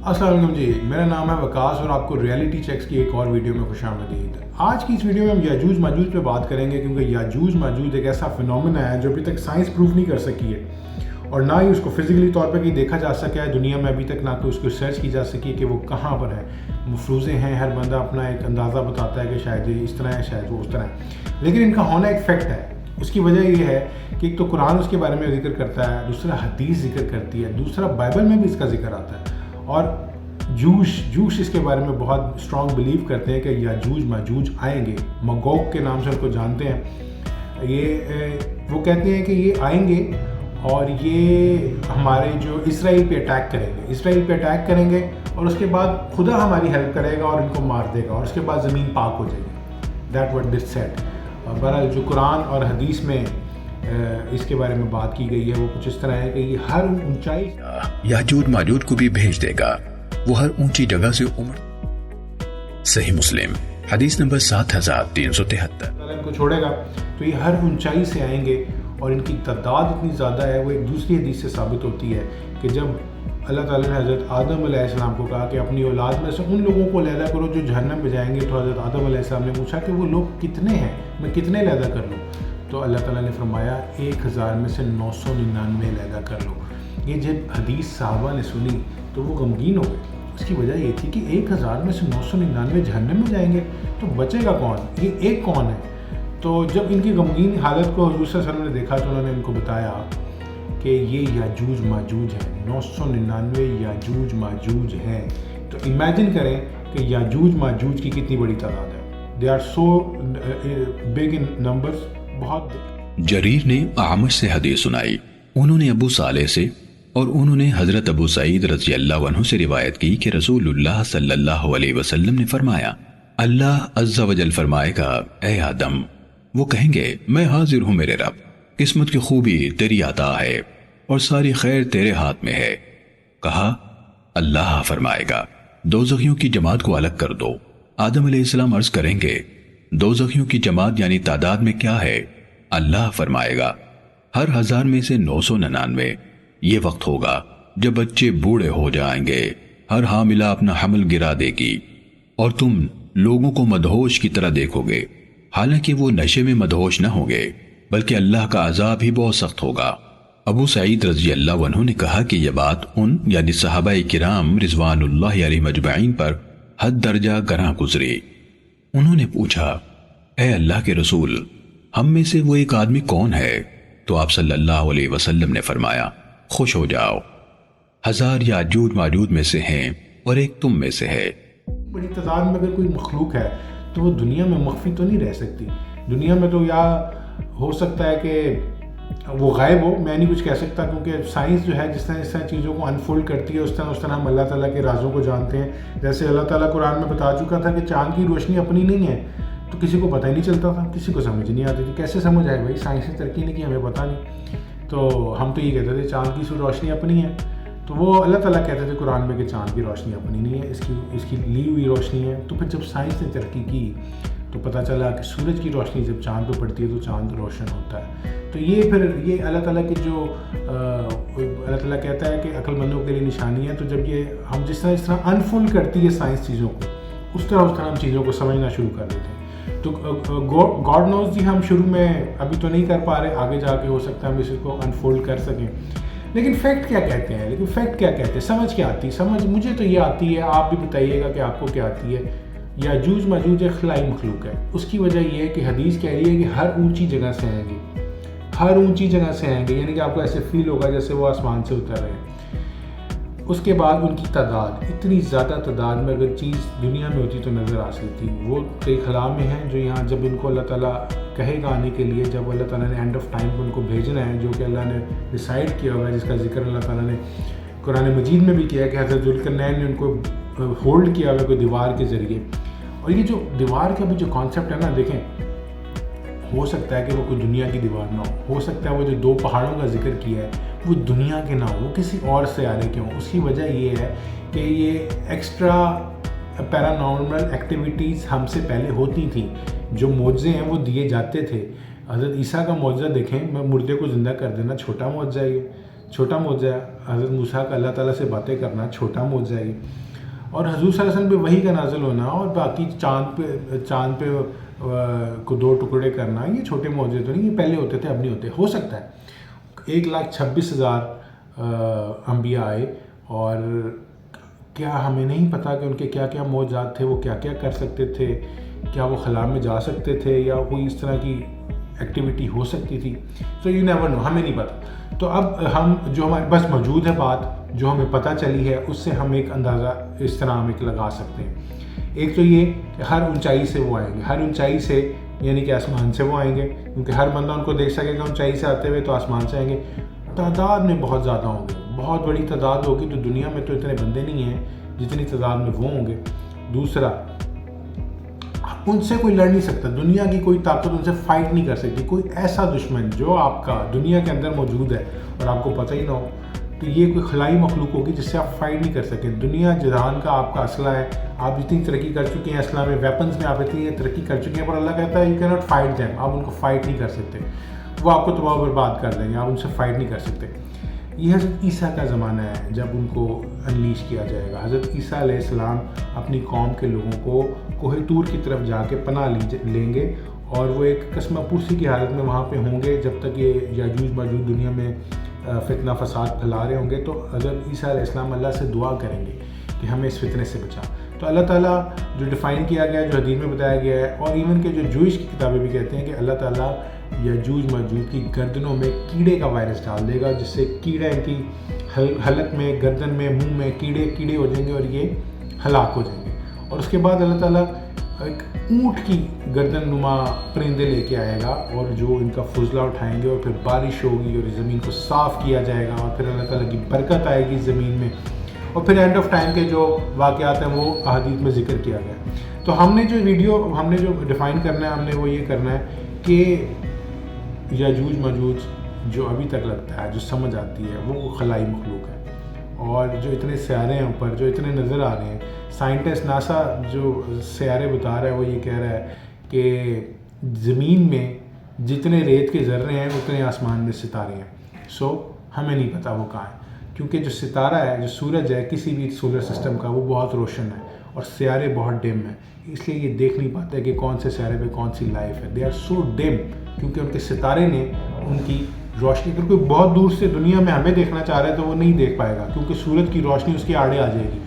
अस्सलाम वालेकुम जी, मेरा नाम है वकास और आपको रियलिटी चेक्स की एक और वीडियो में खुशामदीद। आज की इस वीडियो में हम याजूज माजूज पे बात करेंगे, क्योंकि याजूज माजूज एक ऐसा फिनोमेना है जो अभी तक साइंस प्रूफ नहीं कर सकी है और ना ही उसको फिजिकली तौर पर कहीं देखा जा सका है दुनिया में अभी तक, ना तो उसको सर्च की जा सकी है कि वो कहाँ पर है। मफरूज़े हैं, हर बंदा अपना एक अंदाज़ा बताता है कि शायद ये इस तरह है, शायद वो उस तरह है, लेकिन इनका होना एक फैक्ट है। उसकी वजह ये है कि एक तो कुरान उसके बारे में जिक्र करता है, दूसरा हदीस जिक्र करती है, दूसरा बाइबल में भी इसका जिक्र आता है। और जूश इसके बारे में बहुत स्ट्रॉन्ग बिलीव करते हैं कि याजूज माजूज आएंगे, मगोग के नाम से उनको जानते हैं। ये वो कहते हैं कि ये आएंगे और ये हमारे जो इसराइल पे अटैक करेंगे और उसके बाद खुदा हमारी हेल्प करेगा और इनको मार देगा और उसके बाद ज़मीन पाक हो जाएगी। That what this said. और बहरहाल जो कुरान और हदीस में इसके बारे में बात की गई है वो कुछ इस तरह है कि ये हर ऊंचाई याजूज माजूज को भी भेज देगा, वो हर ऊंची जगह से उमड़। सही मुस्लिम हदीस नंबर 7373। इनको छोड़ेगा तो ये हर ऊंचाई से आएंगे और इनकी तादाद इतनी ज़्यादा है, वो एक दूसरी हदीस से साबित होती है कि जब अल्लाह ताला ने हज़रत आदम अलैहिस्सलाम को कहा कि अपनी औलाद में से उन लोगों को लैदा करो जो जहन्नम में जाएंगे, तो हज़रत आदम अलैहिस्सलाम ने पूछा कि वो लोग कितने हैं, मैं कितने लैदा कर लूँ? तो अल्लाह ताला ने फरमाया 1000 में से 999 लैदा कर लो। ये जब हदीस साहबा ने सुनी तो वो गमगीन हो गए। उसकी वजह ये थी कि 1000 में से 999 जहन्नम में जाएंगे तो बचेगा कौन, ये एक कौन है? तो जब इनकी गमगीन हालत को हुज़ूर सल्लल्लाहु अलैहि वसल्लम ने देखा तो उन्होंने इनको बताया कि ये याजूज माजूज है, 999 याजूज माजूज हैं। तो इमेजिन करें कि याजूज माजूज की कितनी बड़ी तादाद है। They are so big in numbers, बहुत। जरीर ने आमश से हदीस सुनाई, उन्होंने अबू सालेह से और उन्होंने हजरत अबू सईद रज़ी अल्लाह अन्हु से रिवायत की कि रसूलुल्लाह सल्लल्लाहु अलैहि वसल्लम ने फरमाया, अल्लाह अज़्ज़ा वजल फरमाएगा, ए आदम। वो कहेंगे, मैं हाजिर हूँ मेरे रब, किस्मत की खूबी तेरी अता है और सारी खैर तेरे हाथ में है। कहा, अल्लाह फरमाएगा, दोज़खियों की जमात को अलग कर दो। आदम अलैहिस्सलाम अर्ज करेंगे, दोज़खियों की जमात यानी तादाद में क्या है? अल्लाह फरमाएगा, हर 1000 में से 999। ये वक्त होगा जब बच्चे बूढ़े हो जाएंगे, हर हामिला अपना हमल गिरा देगी और तुम लोगों को मदहोश की तरह देखोगे, हालांकि वो नशे में मदहोश न होंगे, बल्कि अल्लाह का अजाब ही बहुत सख्त होगा। अबू सईद रज़ी अल्लाह अन्हु ने कहा कि यह बात उन यानी सहाबाए किराम रिज़वानुल्लाह अलैहिम अजमईन पर हद दर्जा गरां गुजरी। उन्होंने पूछा, ए अल्लाह के रसूल, हम में से वो एक आदमी कौन है? तो आप सल्लल्लाहु अलैहि वसल्लम ने फरमाया, खुश हो जाओ, 1000 याजूज माजूज में से हैं और एक तुम में से है। बड़ी तादाद में अगर कोई मखलूक है तो वो दुनिया में मख्फी तो नहीं रह सकती। दुनिया में तो या हो सकता है कि वो गायब हो, मैं नहीं कुछ कह सकता, क्योंकि साइंस जो है जिस तरह चीज़ों को अनफोल्ड करती है उस तरह हम अल्लाह ताला के राज़ों को जानते हैं। जैसे अल्लाह ताला कुरान में बता चुका था कि चाँद की रोशनी अपनी नहीं है, तो किसी को पता ही नहीं चलता था, किसी को समझ नहीं आती थी। कैसे समझ आए भाई, साइंस ने तरक्की नहीं की, हमें पता नहीं। तो हम तो ये कहते थे चाँद की रोशनी अपनी है, तो वो अल्लाह ताला कहते थे कुरान में कि चाँद की रोशनी अपनी नहीं है, इसकी ली हुई रोशनी है। तो फिर जब साइंस ने तरक्की की तो पता चला कि सूरज की रोशनी जब चाँद पे पड़ती है तो चाँद रोशन होता है। तो ये फिर ये अल्लाह ताला की जो अल्लाह ताला कहता है कि अक्लमंदों के लिए निशानी है। तो जब ये हम जिस तरह अनफोल्ड करती है साइंस चीज़ों को, उस तरह हम चीज़ों को समझना शुरू कर देते हैं। तो गॉड नोज जी, हम शुरू में अभी तो नहीं कर पा रहे, आगे जाके हो सकता है हम इसको अनफोल्ड कर सकें। लेकिन फैक्ट क्या कहते हैं, समझ क्या आती है? समझ मुझे तो ये आती है, आप भी बताइएगा कि आपको क्या आती है। याजूज माजूज एक खलाई मखलूक है। उसकी वजह यह है कि हदीस कह रही है कि हर ऊंची जगह से आएंगे, यानी कि आपको ऐसे फील होगा जैसे वो आसमान से उतर रहे हैं। उसके बाद उनकी तादाद, इतनी ज़्यादा तादाद में अगर चीज़ दुनिया में होती तो नज़र आ सकती। वो कई खला में हैं जो यहाँ जब इनको अल्लाह ताला कहेगा आने के लिए, जब अल्लाह ताला ने एंड ऑफ टाइम पर उनको भेजना है, जो कि अल्लाह ने डिसाइड किया हुआ है, जिसका जिक्र अल्लाह ताला ने कुरान मजीद में भी किया है कि हज़रत ज़ुल्करनैन ने उनको होल्ड किया हुआ है कोई दीवार के ज़रिए। और ये जो दीवार का भी जो कॉन्सेप्ट है ना, देखें, हो सकता है कि वो कोई दुनिया की दीवार ना हो सकता है वो जो 2 पहाड़ों का जिक्र किया है वो दुनिया के ना हो, वो किसी और से आ रहे क्यों। उसकी वजह ये है कि ये एक्स्ट्रा पैरानॉर्मल एक्टिविटीज़ हमसे पहले होती थी। जो मौजे हैं वो दिए जाते थे। हज़रत ईसा का मौजा देखें, मैं मुर्दे को ज़िंदा कर देना, छोटा मौजा है ये। چھوٹا معجزہ ہے حضرت موسیٰ کا اللہ تعالیٰ سے باتیں کرنا، چھوٹا معجزہ ہے یہ، اور حضور صلی اللہ علیہ وسلم پہ وحی کا نازل ہونا اور باقی چاند پہ کو 2 ٹکڑے کرنا، یہ چھوٹے معجزے تو نہیں، یہ پہلے ہوتے تھے اب نہیں ہوتے. ہو سکتا ہے 1,26,000 انبیاء آئے، اور کیا ہمیں نہیں پتہ کہ ان کے کیا کیا معجزات تھے، وہ کیا کیا کر سکتے تھے، کیا وہ خلا میں جا سکتے تھے یا کوئی اس طرح کی ایکٹیویٹی ہو سکتی تھی. سو یو نیور نو، ہمیں نہیں پتہ. تو اب ہم جو ہمارے پاس موجود ہے بات جو ہمیں پتہ چلی ہے، اس سے ہم ایک اندازہ اس طرح ہم ایک لگا سکتے ہیں. ایک تو یہ کہ ہر اونچائی سے وہ آئیں گے، ہر اونچائی سے یعنی کہ آسمان سے وہ آئیں گے، کیونکہ ہر بندہ ان کو دیکھ سکے گا اونچائی سے آتے ہوئے، تو آسمان سے آئیں گے. تعداد میں بہت زیادہ ہوں گے، بہت بڑی تعداد ہوگی، تو دنیا میں تو اتنے بندے نہیں ہیں جتنی تعداد میں وہ ہوں گے. دوسرا، ان سے کوئی لڑ نہیں سکتا، دنیا کی کوئی طاقت ان سے فائٹ نہیں کر سکتی. کوئی ایسا دشمن جو آپ کا دنیا کے اندر موجود ہے اور آپ کو پتہ ہی نہ ہو، تو یہ کوئی خلائی مخلوق ہوگی جس سے آپ فائٹ نہیں کر سکیں. دنیا جہان کا آپ کا اسلحہ ہے، آپ اتنی ترقی کر چکے ہیں اسلحہ میں، ویپنز میں آپ اتنی ترقی کر چکے ہیں، پر اللہ کہتا ہے یو کی ناٹ فائٹ دیم، آپ ان کو فائٹ نہیں کر سکتے، وہ آپ کو تباہ و برباد کر دیں گے، آپ ان سے فائٹ نہیں کر سکتے. یہ حضرت عیسیٰ کا زمانہ ہے جب ان کو انلیش کیا جائے گا. حضرت عیسیٰ علیہ السلام اپنی قوم کے لوگوں کو کوہ طور کی طرف جا کے پناہ لیں گے، اور وہ ایک قسمہ پرسی کی حالت میں وہاں پہ ہوں گے جب تک یہ یاجوج ماجوج دنیا میں فتنہ فساد پھیلا رہے ہوں گے. تو حضرت عیسیٰ علیہ السلام اللہ سے دعا کریں گے کہ ہمیں اس فتنے سے بچا. تو اللہ تعالیٰ جو ڈیفائن کیا گیا ہے، جو حدیث میں بتایا گیا ہے، اور ایون کہ جو جوئش کی کتابیں بھی کہتے ہیں کہ اللہ تعالیٰ یاجوج ماجوج کی گردنوں میں کیڑے کا وائرس ڈال دے گا، جس سے کیڑا ان کی حلق میں، گردن میں، منہ میں کیڑے ہو جائیں گے اور یہ ہلاک ہو جائیں گے. اور اس کے بعد اللہ تعالیٰ ایک اونٹ کی گردن نما پرندے لے کے آئے گا، اور جو ان کا فضلہ اٹھائیں گے، اور پھر بارش ہوگی اور زمین کو صاف کیا جائے گا، اور پھر اللہ تعالیٰ کی برکت آئے گی زمین میں. اور پھر اینڈ آف ٹائم کے جو واقعات ہیں وہ احادیث میں ذکر کیا گیا. تو ہم نے جو ڈیفائن کرنا ہے، ہم نے وہ یہ کرنا ہے کہ یاجوج ماجوج جو ابھی تک لگتا ہے، جو سمجھ آتی ہے، وہ خلائی مخلوق ہے. اور جو اتنے سیارے ہیں اوپر، جو اتنے نظر آ رہے ہیں، سائنٹسٹ ناسا جو سیارے بتا رہا ہے، وہ یہ کہہ رہا ہے کہ زمین میں جتنے ریت کے ذرے ہیں اتنے آسمان میں ستارے ہیں. سو ہمیں نہیں پتہ وہ کہاں ہے، کیونکہ جو ستارہ ہے، جو سورج ہے کسی بھی سولر سسٹم کا، وہ بہت روشن ہے اور سیارے بہت ڈم ہیں. اس لیے یہ دیکھ نہیں پاتے کہ کون سے سیارے پہ کون سی لائف ہے. دے آر سو ڈم، کیونکہ ان کے ستارے نے ان کی روشنی، اگر کوئی بہت دور سے دنیا میں ہمیں دیکھنا چاہ رہا ہے تو وہ نہیں دیکھ پائے گا، کیونکہ سورج کی روشنی اس کے آڑے آ جائے گی.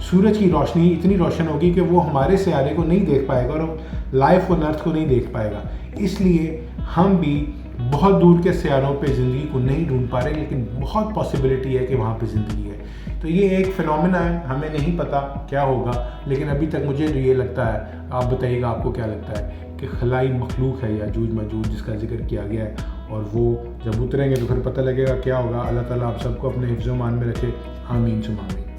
سورج کی روشنی اتنی روشن ہوگی کہ وہ ہمارے سیارے کو نہیں دیکھ پائے گا اور لائف آن ارتھ کو نہیں دیکھ پائے گا. اس لیے ہم بھی بہت دور کے سیاروں پہ زندگی کو نہیں ڈھونڈ پا رہے، لیکن بہت پاسبلٹی ہے کہ وہاں پہ زندگی ہے. تو یہ ایک فینومینا ہے، ہمیں نہیں پتہ کیا ہوگا، لیکن ابھی تک مجھے جو یہ لگتا ہے، آپ بتائیے گا آپ کو کیا لگتا ہے، کہ خلائی مخلوق ہے یاجوج ماجوج جس کا ذکر کیا گیا ہے، اور وہ جب اتریں گے تو پھر پتہ لگے گا کیا ہوگا. اللہ تعالیٰ آپ سب کو اپنے حفظ و امان میں رکھے. آمین ثم آمین.